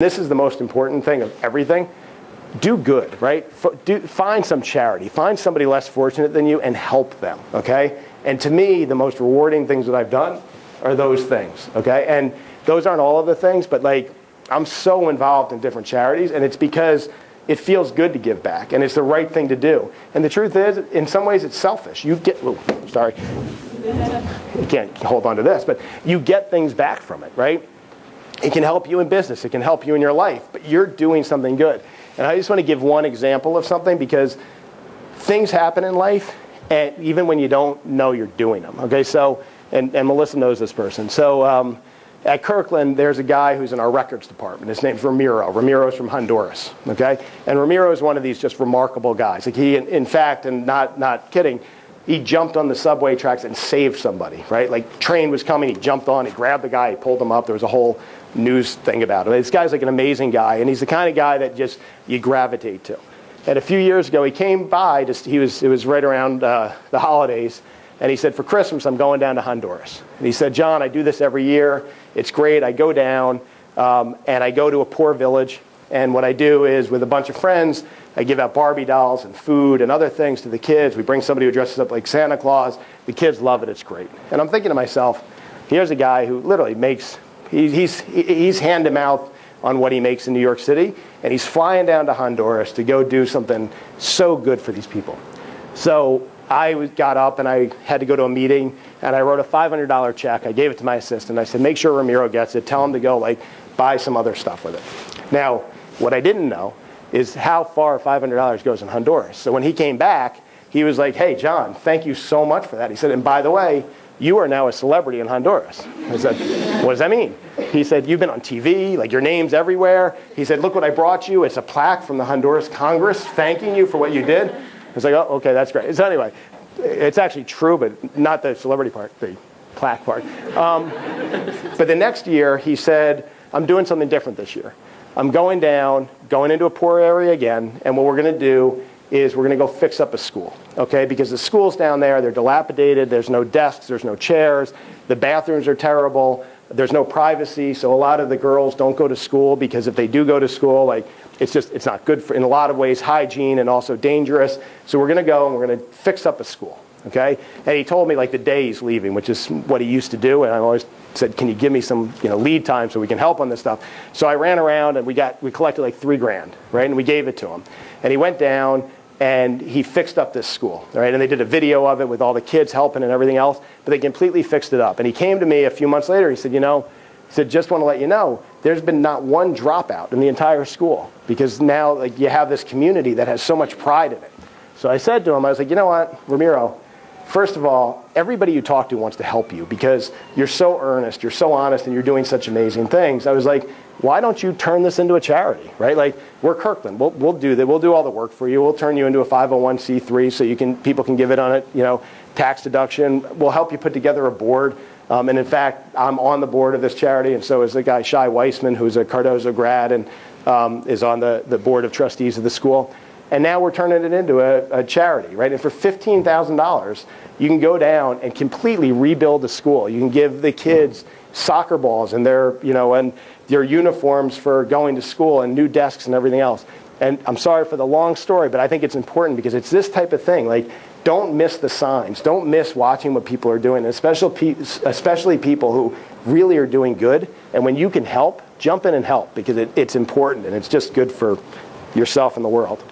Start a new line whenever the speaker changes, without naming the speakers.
This is the most important thing of everything. Do good, right? Find some charity. Find somebody less fortunate than you and help them, okay? And to me, the most rewarding things that I've done are those things, okay? And those aren't all of the things, but like, I'm so involved in different charities, and it's because it feels good to give back, and it's the right thing to do. And the truth is, in some ways, it's selfish. You can't hold on to this, but you get things back from it, right? It can help you in business. It can help you in your life, but you're doing something good. And I just want to give one example of something, because things happen in life, and even when you don't know you're doing them. Okay, so, and Melissa knows this person. So at Kirkland, there's a guy who's in our records department. His name's Ramiro. Ramiro's from Honduras. Okay, and Ramiro is one of these just remarkable guys. Like he, in fact, and not kidding, he jumped on the subway tracks and saved somebody. Right, like train was coming, he jumped on, he grabbed the guy, he pulled him up. There was a whole news thing about it. This guy's like an amazing guy, and he's the kind of guy that just you gravitate to. And a few years ago, he came by. It was right around the holidays, and he said, "For Christmas, I'm going down to Honduras." And he said, "John, I do this every year. It's great. I go down, and I go to a poor village, and what I do is, with a bunch of friends, I give out Barbie dolls and food and other things to the kids. We bring somebody who dresses up like Santa Claus. The kids love it. It's great." And I'm thinking to myself, here's a guy who literally makes he's hand to mouth on what he makes in New York City, and he's flying down to Honduras to go do something so good for these people. So I got up and I had to go to a meeting, and I wrote a $500 check. I gave it to my assistant. I said, "Make sure Ramiro gets it. Tell him to go like buy some other stuff with it." Now, what I didn't know is how far $500 goes in Honduras. So when he came back, he was like, "Hey, John, thank you so much for that." He said, "And by the way, you are now a celebrity in Honduras." I said, "What does that mean?" He said, "You've been on TV, like your name's everywhere." He said, "Look what I brought you. It's a plaque from the Honduras Congress thanking you for what you did." I was like, "Oh, okay, that's great." So anyway, it's actually true, but not the celebrity part, the plaque part. But the next year, he said, "I'm doing something different this year. I'm going into a poor area again, and what we're going to do is we're going to go fix up a school, okay? Because the schools down there, they're dilapidated. There's no desks. There's no chairs. The bathrooms are terrible. There's no privacy. So a lot of the girls don't go to school, because if they do go to school, like it's not good for, in a lot of ways, hygiene, and also dangerous. So we're going to go and we're going to fix up a school, okay?" And he told me like the day he's leaving, which is what he used to do. And I always said, "Can you give me some lead time so we can help on this stuff?" So I ran around and we collected like $3,000, right? And we gave it to him. And he went down and he fixed up this school, right? And they did a video of it with all the kids helping and everything else, but they completely fixed it up. And he came to me a few months later. He said, "Just want to let you know, there's been not one dropout in the entire school, because now like you have this community that has so much pride in it." So I said to him, I was like, "You know what, Ramiro, first of all, everybody you talk to wants to help you, because you're so earnest, you're so honest, and you're doing such amazing things." I was like, "Why don't you turn this into a charity, right? Like, we're Kirkland. We'll do that. We'll do all the work for you. We'll turn you into a 501c3 so people can give it on it, tax deduction. We'll help you put together a board." And in fact, I'm on the board of this charity, and so is the guy Shai Weissman, who's a Cardozo grad and is on the board of trustees of the school. And now we're turning it into a charity, right? And for $15,000, you can go down and completely rebuild the school. You can give the kids soccer balls and their uniforms for going to school, and new desks and everything else. And I'm sorry for the long story, but I think it's important, because it's this type of thing. Like, don't miss the signs. Don't miss watching what people are doing, especially people who really are doing good. And when you can help, jump in and help, because it's important, and it's just good for yourself and the world.